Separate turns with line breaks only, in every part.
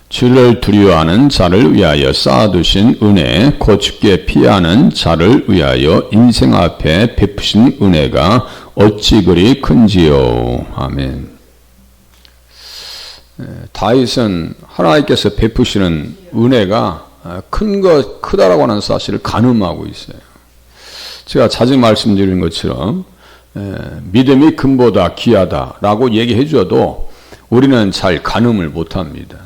주를 두려워하는 자를 위하여 쌓아두신 은혜, 곧 주께 피하는 자를 위하여 인생 앞에 베푸신 은혜가 어찌 그리 큰지요. 아멘. 다윗은 하나님께서 베푸시는 은혜가 크다라고 하는 사실을 가늠하고 있어요. 제가 자주 말씀드린 것처럼 믿음이 금보다 귀하다라고 얘기해 줘도 우리는 잘 가늠을 못합니다.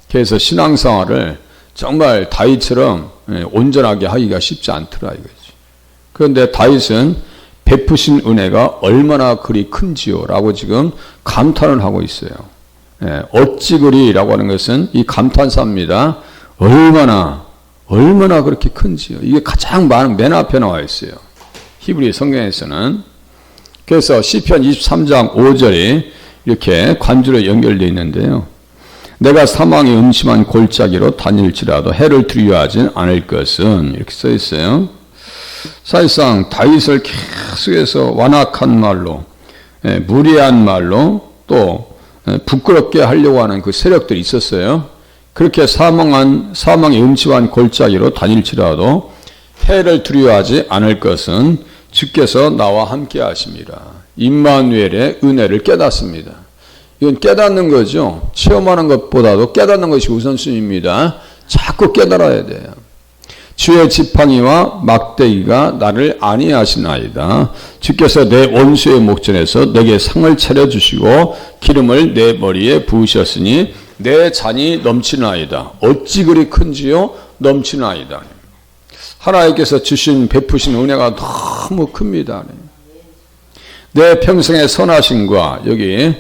그래서 신앙생활을 정말 다윗처럼 온전하게 하기가 쉽지 않더라 이거지. 그런데 다윗은 베푸신 은혜가 얼마나 그리 큰지요 라고 지금 감탄을 하고 있어요. 어찌 그리라고 하는 것은 이 감탄사입니다. 얼마나 그렇게 큰지요. 이게 가장 맨 앞에 나와 있어요. 히브리 성경에서는. 그래서 시편 23장 5절이 이렇게 관주로 연결되어 있는데요. 내가 사망의 음침한 골짜기로 다닐지라도 해를 두려워하지 않을 것은 이렇게 써 있어요. 사실상 다윗을 계속해서 완악한 말로 무례한 말로 또 부끄럽게 하려고 하는 그 세력들이 있었어요. 그렇게 사망의 음침한 골짜기로 다닐지라도 해를 두려워하지 않을 것은 주께서 나와 함께 하십니다. 임마누엘의 은혜를 깨닫습니다. 이건 깨닫는 거죠. 체험하는 것보다도 깨닫는 것이 우선순위입니다. 자꾸 깨달아야 돼요. 주의 지팡이와 막대기가 나를 안위하시나이다. 주께서 내 원수의 목전에서 내게 상을 차려주시고 기름을 내 머리에 부으셨으니 내 잔이 넘치나이다. 어찌 그리 큰지요? 넘치나이다. 하나님께서 주신 베푸신 은혜가 너무 큽니다. 내 평생의 선하심과 여기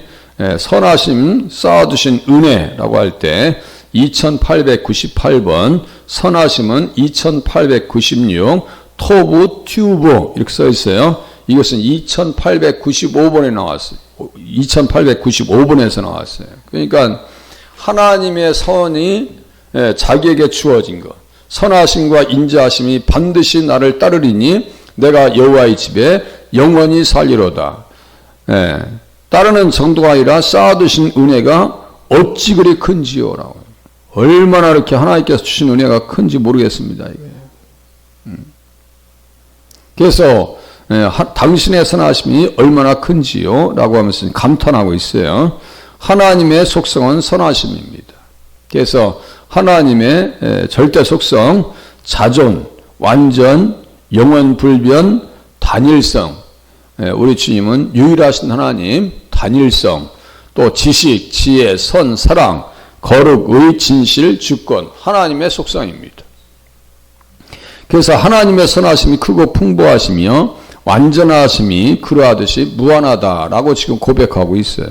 선하심 쌓아두신 은혜라고 할 때 2898번, 선하심은 2896, 토부 튜브 이렇게 써 있어요. 이것은 2895번에 나왔어요. 2895번에서 나왔어요. 그러니까 하나님의 선이 자기에게 주어진 것, 선하심과 인자하심이 반드시 나를 따르리니 내가 여호와의 집에 영원히 살리로다. 따르는 정도가 아니라 쌓아두신 은혜가 어찌 그리 큰지요라고. 얼마나 이렇게 하나님께서 주신 은혜가 큰지 모르겠습니다. 이거예요. 그래서 당신의 선하심이 얼마나 큰지요? 라고 하면서 감탄하고 있어요. 하나님의 속성은 선하심입니다. 그래서 하나님의 절대 속성, 자존, 완전, 영원불변, 단일성. 우리 주님은 유일하신 하나님, 단일성, 또 지식, 지혜, 선, 사랑, 거룩, 의, 진실, 주권, 하나님의 속성입니다. 그래서 하나님의 선하심이 크고 풍부하시며 완전하심이 그러하듯이 무한하다라고 지금 고백하고 있어요.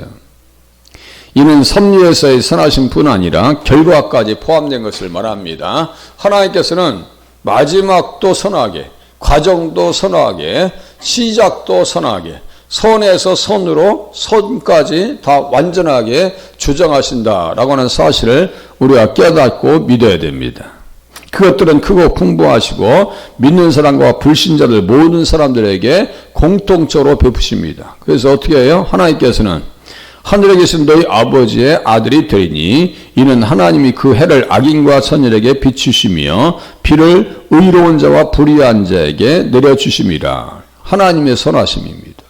이는 섭리에서의 선하심뿐 아니라 결과까지 포함된 것을 말합니다. 하나님께서는 마지막도 선하게, 과정도 선하게, 시작도 선하게, 선에서 선으로 선까지 다 완전하게 주정하신다라고 하는 사실을 우리가 깨닫고 믿어야 됩니다. 그것들은 크고 풍부하시고 믿는 사람과 불신자들 모든 사람들에게 공통적으로 베푸십니다. 그래서 어떻게 해요? 하나님께서는 하늘에 계신 너희 아버지의 아들이 되리니 이는 하나님이 그 해를 악인과 선인에게 비추시며 비를 의로운 자와 불의한 자에게 내려주심이라. 하나님의 선하심입니다.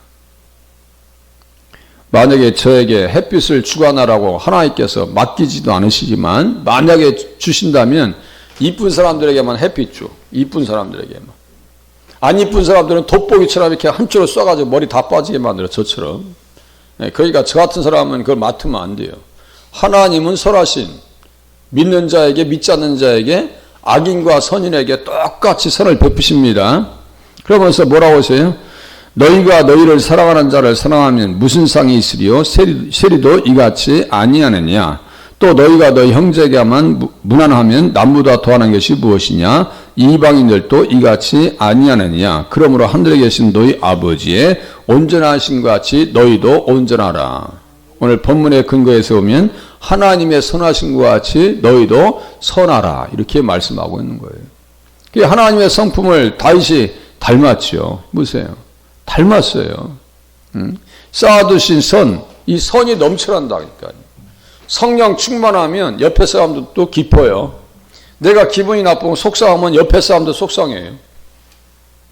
만약에 저에게 햇빛을 주관하라고 하나님께서 맡기지도 않으시지만 만약에 주신다면 이쁜 사람들에게만 햇빛 줘. 이쁜 사람들에게만. 안 이쁜 사람들은 돋보기처럼 이렇게 한쪽으로 쏴가지고 머리 다 빠지게 만들어. 저처럼. 그러니까 저 같은 사람은 그걸 맡으면 안 돼요. 하나님은 선하신 믿는 자에게 믿지 않는 자에게 악인과 선인에게 똑같이 선을 베푸십니다. 그러면서 뭐라고 하세요? 너희가 너희를 사랑하는 자를 사랑하면 무슨 상이 있으리요? 세리도 이같이 아니하느냐? 또 너희가 너희 형제에게만 무난하면 남보다 더하는 것이 무엇이냐? 이방인들도 이같이 아니하느냐? 그러므로 하늘에 계신 너희 아버지의 온전하신 같이 너희도 온전하라. 오늘 본문의 근거에서 보면 하나님의 선하신 것 같이 너희도 선하라. 이렇게 말씀하고 있는 거예요. 하나님의 성품을 다윗이 닮았죠. 보세요. 닮았어요. 쌓아두신 선, 이 선이 넘쳐난다니까요. 성령 충만하면 옆에 사람들도 기뻐요. 내가 기분이 나쁘고 속상하면 옆에 사람도 속상해요.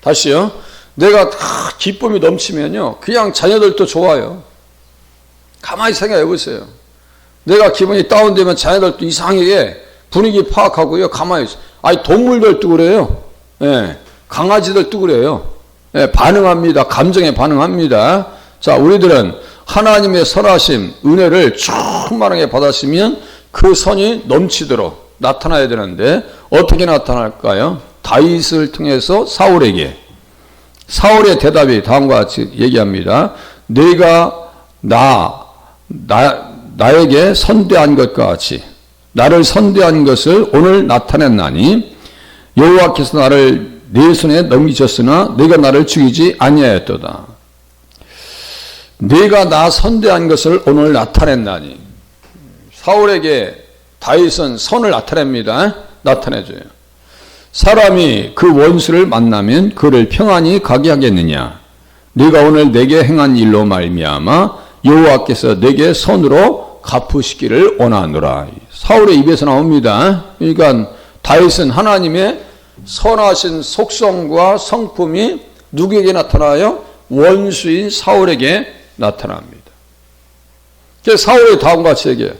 다시요. 내가 기쁨이 넘치면요, 그냥 자녀들도 좋아요. 가만히 생각해 보세요. 내가 기분이 다운되면 자녀들도 이상하게 분위기 파악하고요, 가만히 있어요. 아니, 동물들도 그래요. 예, 강아지들도 그래요. 예, 반응합니다. 감정에 반응합니다. 자, 우리들은 하나님의 선하심, 은혜를 충만하게 받았으면 그 선이 넘치도록 나타나야 되는데 어떻게 나타날까요? 다윗을 통해서 사울의 대답이 다음과 같이 얘기합니다. 내가 나에게 선대한 것과 같이 나를 선대한 것을 오늘 나타냈나니 여호와께서 나를 내 손에 넘기셨으나 내가 나를 죽이지 아니하였도다. 내가 나 선대한 것을 오늘 나타냈나니, 사울에게 다윗은 선을 나타냅니다. 나타내줘요. 사람이 그 원수를 만나면 그를 평안히 가게 하겠느냐? 네가 오늘 내게 행한 일로 말미암아 여호와께서 내게 선으로 갚으시기를 원하노라. 사울의 입에서 나옵니다. 그러니까 다윗은 하나님의 선하신 속성과 성품이 누구에게 나타나요? 원수인 사울에게 나타납니다. 그래서 사울의 다음과 같이 얘기해요.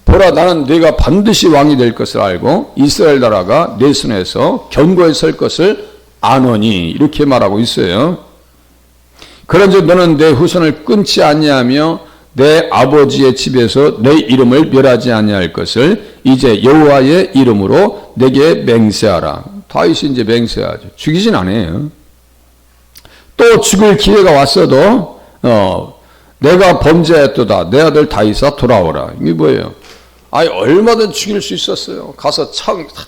보라, 나는 네가 반드시 왕이 될 것을 알고 이스라엘 나라가 내 손에서 견고히 설 것을 아노니, 이렇게 말하고 있어요. 그런즉 너는 내 후손을 끊지 아니하며 내 아버지의 집에서 내 이름을 멸하지 아니할 것을 이제 여호와의 이름으로 내게 맹세하라. 다윗이 이제 맹세하죠. 죽이진 않아요. 또 죽일 기회가 왔어도 내가 범죄했도다. 내 아들 다윗아 돌아오라. 이게 뭐예요? 아니, 얼마든 죽일 수 있었어요. 가서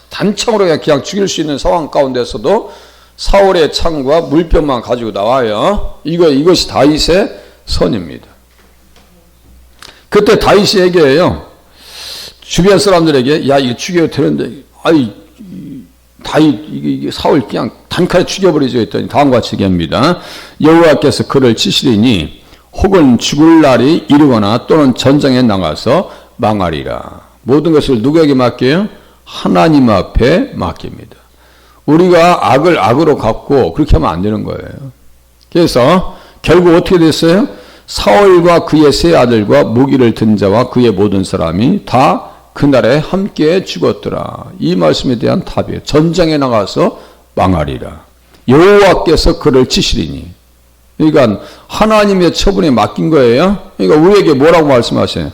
단창으로 그냥 죽일 수 있는 상황 가운데서도 사울의 창과 물병만 가지고 나와요. 이것이 다윗의 선입니다. 그때 다윗이 얘기해요. 주변 사람들에게, 야, 이거 죽여도 되는데, 아이, 다윗, 이게 사울 그냥 단칼에 죽여버리죠 했더니 다음과 같이 얘기합니다. 여호와께서 그를 치시리니 혹은 죽을 날이 이르거나 또는 전장에 나가서 망하리라. 모든 것을 누구에게 맡겨요? 하나님 앞에 맡깁니다. 우리가 악을 악으로 갚고 그렇게 하면 안 되는 거예요. 그래서 결국 어떻게 됐어요? 사울과 그의 세 아들과 무기를 든 자와 그의 모든 사람이 다 그날에 함께 죽었더라. 이 말씀에 대한 답이에요. 전장에 나가서 망하리라. 여호와께서 그를 치시리니. 그러니까 하나님의 처분에 맡긴 거예요. 그러니까 우리에게 뭐라고 말씀하세요?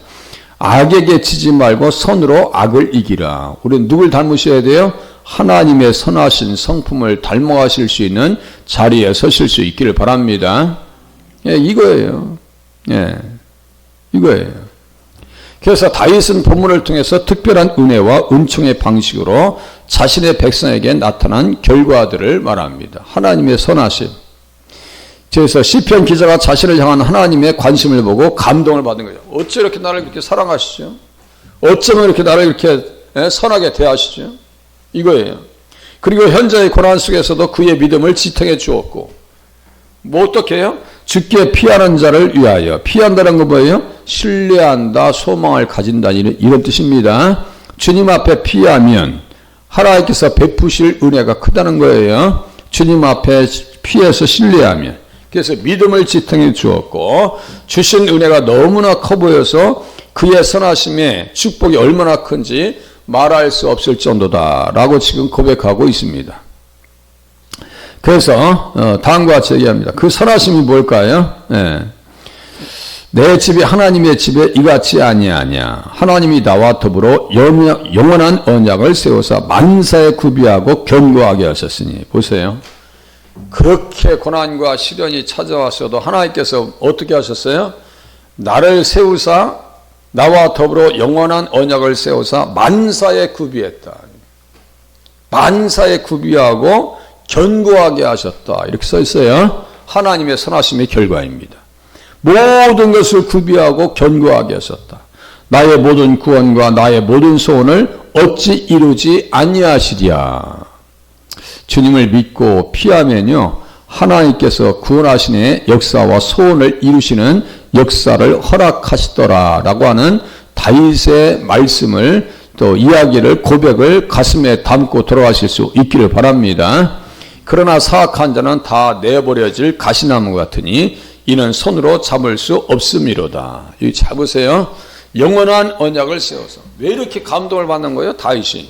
악에게 치지 말고 선으로 악을 이기라. 우리는 누굴 닮으셔야 돼요? 하나님의 선하신 성품을 닮아가실 수 있는 자리에 서실 수 있기를 바랍니다. 예, 이거예요. 예, 이거예요. 그래서 다윗은 본문을 통해서 특별한 은혜와 은총의 방식으로 자신의 백성에게 나타난 결과들을 말합니다. 하나님의 선하심. 그래서 시편 기자가 자신을 향한 하나님의 관심을 보고 감동을 받은 거죠. 어째 이렇게 나를 그렇게 사랑하시죠? 어쩌면 이렇게 나를 이렇게 선하게 대하시죠? 이거예요. 그리고 현재의 고난 속에서도 그의 믿음을 지탱해 주었고, 뭐 어떻게 해요? 죽게 피하는 자를 위하여. 피한다는 건 뭐예요? 신뢰한다, 소망을 가진다, 이런 뜻입니다. 주님 앞에 피하면 하나님께서 베푸실 은혜가 크다는 거예요. 주님 앞에 피해서 신뢰하면. 그래서 믿음을 지탱해 주었고, 주신 은혜가 너무나 커 보여서 그의 선하심의 축복이 얼마나 큰지 말할 수 없을 정도다라고 지금 고백하고 있습니다. 그래서 다음과 같이 얘기합니다. 그 선하심이 뭘까요? 네. 내 집이 하나님의 집에 이같이 아니하냐. 하나님이 나와 더불어 영원한 언약을 세우사 만사에 구비하고 견고하게 하셨으니. 보세요. 그렇게 고난과 시련이 찾아왔어도 하나님께서 어떻게 하셨어요? 나를 세우사 나와 더불어 영원한 언약을 세우사 만사에 구비했다. 만사에 구비하고 견고하게 하셨다. 이렇게 써 있어요. 하나님의 선하심의 결과입니다. 모든 것을 구비하고 견고하게 하셨다. 나의 모든 구원과 나의 모든 소원을 어찌 이루지 아니하시랴. 주님을 믿고 피하면요, 하나님께서 구원하시는 역사와 소원을 이루시는 역사를 허락하시더라라고 하는 다윗의 말씀을 또 이야기를 고백을 가슴에 담고 돌아가실 수 있기를 바랍니다. 그러나 사악한 자는 다 내버려질 가시나무 같으니 이는 손으로 잡을 수 없음이로다. 여기 잘 보세요. 영원한 언약을 세워서. 왜 이렇게 감동을 받는 거예요? 다윗이.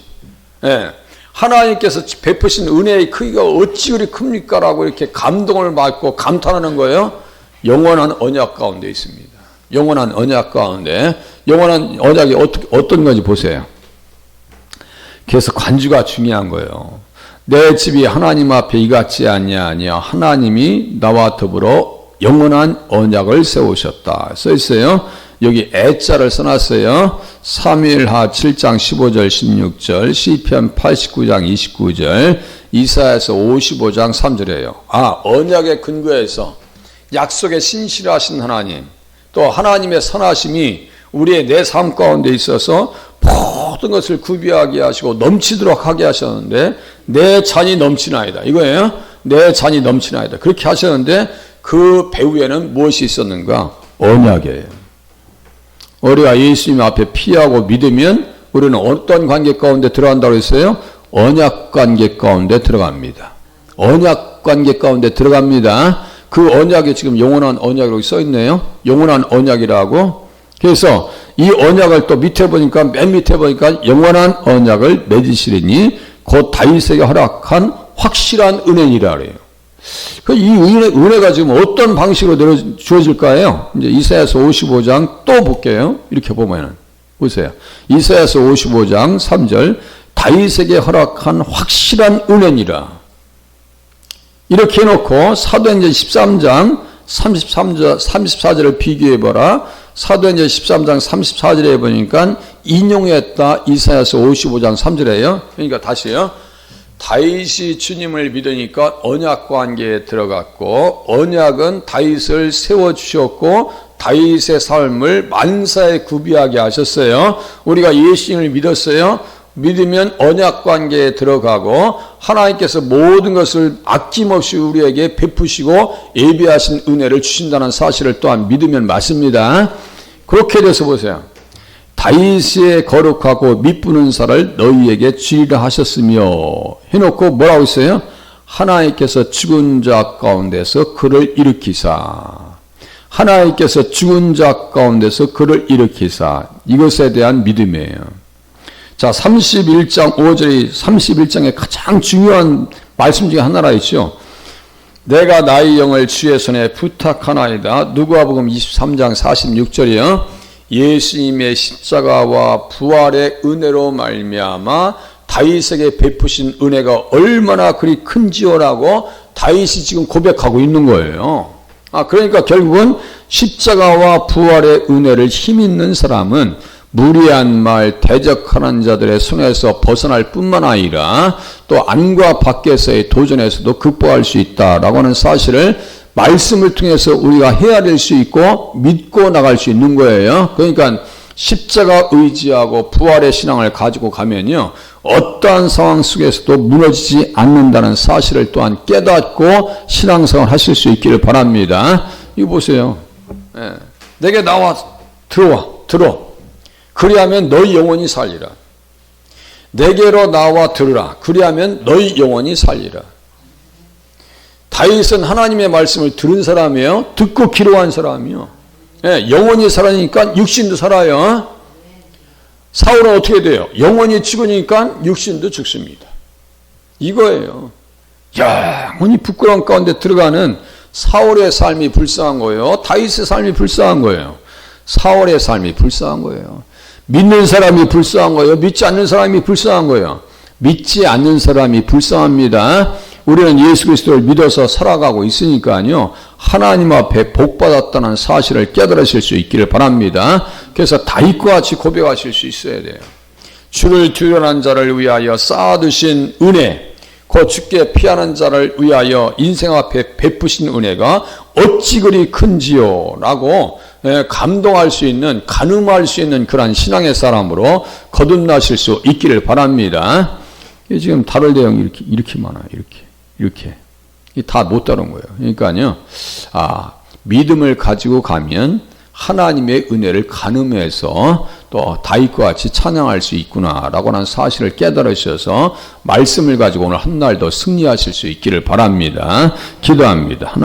예. 하나님께서 베푸신 은혜의 크기가 어찌 그리 큽니까? 라고 이렇게 감동을 받고 감탄하는 거예요. 영원한 언약 가운데 있습니다. 영원한 언약 가운데. 영원한 언약이 어떤 건지 보세요. 그래서 관주가 중요한 거예요. 내 집이 하나님 앞에 이같지 아니하냐. 하나님이 나와 더불어 영원한 언약을 세우셨다. 써 있어요. 여기 애자를 써놨어요. 사무엘하 7장 15절 16절, 시편 89장 29절, 이사야서 55장 3절이에요. 언약의 근거에서 약속에 신실하신 하나님, 또 하나님의 선하심이 우리의 내 삶 가운데 있어서 모든 것을 구비하게 하시고 넘치도록 하게 하셨는데, 내 잔이 넘치나이다. 이거예요. 내 잔이 넘치나이다. 그렇게 하셨는데 그 배후에는 무엇이 있었는가? 언약이에요. 우리가 예수님 앞에 피하고 믿으면 우리는 어떤 관계 가운데 들어간다고 했어요? 언약 관계 가운데 들어갑니다. 언약 관계 가운데 들어갑니다. 그 언약이 지금 영원한 언약이라고 써 있네요. 영원한 언약이라고. 그래서 이 언약을 또 밑에 보니까, 맨 밑에 보니까 영원한 언약을 맺으시리니 곧 다윗에게 허락한 확실한 은혜니라 그래요. 이 은혜가 지금 어떤 방식으로 내려 주어질까요? 이제 이사야서 55장 또 볼게요. 이렇게 보면은 보세요. 이사야서 55장 3절, 다윗에게 허락한 확실한 은혜니라. 이렇게 해놓고 사도행전 13장 34절을 비교해봐라. 사도행전 13장 34절에 보니까 인용했다. 이사야서 55장 3절이에요. 그러니까 다시요. 다윗이 주님을 믿으니까 언약 관계에 들어갔고, 언약은 다윗을 세워주셨고 다윗의 삶을 만사에 구비하게 하셨어요. 우리가 예수님을 믿었어요. 믿으면 언약 관계에 들어가고 하나님께서 모든 것을 아낌없이 우리에게 베푸시고 예비하신 은혜를 주신다는 사실을 또한 믿으면 맞습니다. 그렇게 돼서 보세요. 다윗의 거룩하고 미쁘는 살을 너희에게 주리라 하셨으며 해놓고 뭐라고 했어요? 하나님께서 죽은 자 가운데서 그를 일으키사. 하나님께서 죽은 자 가운데서 그를 일으키사. 이것에 대한 믿음이에요. 자, 31장 5절이 31장의 가장 중요한 말씀 중에 하나라 있죠. 내가 나의 영을 주의 손에 부탁하나이다. 누가복음 23장 46절이요. 예수님의 십자가와 부활의 은혜로 말미암아 다윗에게 베푸신 은혜가 얼마나 그리 큰지요라고 다윗이 지금 고백하고 있는 거예요. 그러니까 결국은 십자가와 부활의 은혜를 힘있는 사람은 무리한 말 대적하는 자들의 손에서 벗어날 뿐만 아니라 또 안과 밖에서의 도전에서도 극복할 수 있다라고 하는 사실을 말씀을 통해서 우리가 헤아릴 수 있고 믿고 나갈 수 있는 거예요. 그러니까 십자가 의지하고 부활의 신앙을 가지고 가면요, 어떠한 상황 속에서도 무너지지 않는다는 사실을 또한 깨닫고 신앙생활 하실 수 있기를 바랍니다. 이거 보세요. 내게 나와 들어. 그리하면 너희 영혼이 살리라. 내게로 나와 들으라. 그리하면 너희 영혼이 살리라. 다윗은 하나님의 말씀을 들은 사람이에요. 듣고 기록한 사람이요. 영혼이 살아니까 육신도 살아요. 사울은 어떻게 돼요? 영혼이 죽으니까 육신도 죽습니다. 이거예요. 영혼이 부끄러운 가운데 들어가는 사울의 삶이 불쌍한 거예요. 다윗의 삶이 불쌍한 거예요. 사울의 삶이 불쌍한 거예요. 믿는 사람이 불쌍한 거예요. 믿지 않는 사람이 불쌍한 거예요. 믿지 않는 사람이 불쌍합니다. 우리는 예수 그리스도를 믿어서 살아가고 있으니까요, 하나님 앞에 복받았다는 사실을 깨달으실 수 있기를 바랍니다. 그래서 다윗과 같이 고백하실 수 있어야 돼요. 주를 두려워하는 자를 위하여 쌓아두신 은혜, 곧 주께 피하는 자를 위하여 인생 앞에 베푸신 은혜가 어찌 그리 큰지요 라고 감동할 수 있는, 가늠할 수 있는 그러한 신앙의 사람으로 거듭나실 수 있기를 바랍니다. 지금 다룰 내용이 이렇게 많아요. 이렇게. 다 못 다룬 거예요. 그러니까요, 믿음을 가지고 가면 하나님의 은혜를 가늠해서 또 다윗과 같이 찬양할 수 있구나라고 하는 사실을 깨달으셔서 말씀을 가지고 오늘 한 날 더 승리하실 수 있기를 바랍니다. 기도합니다.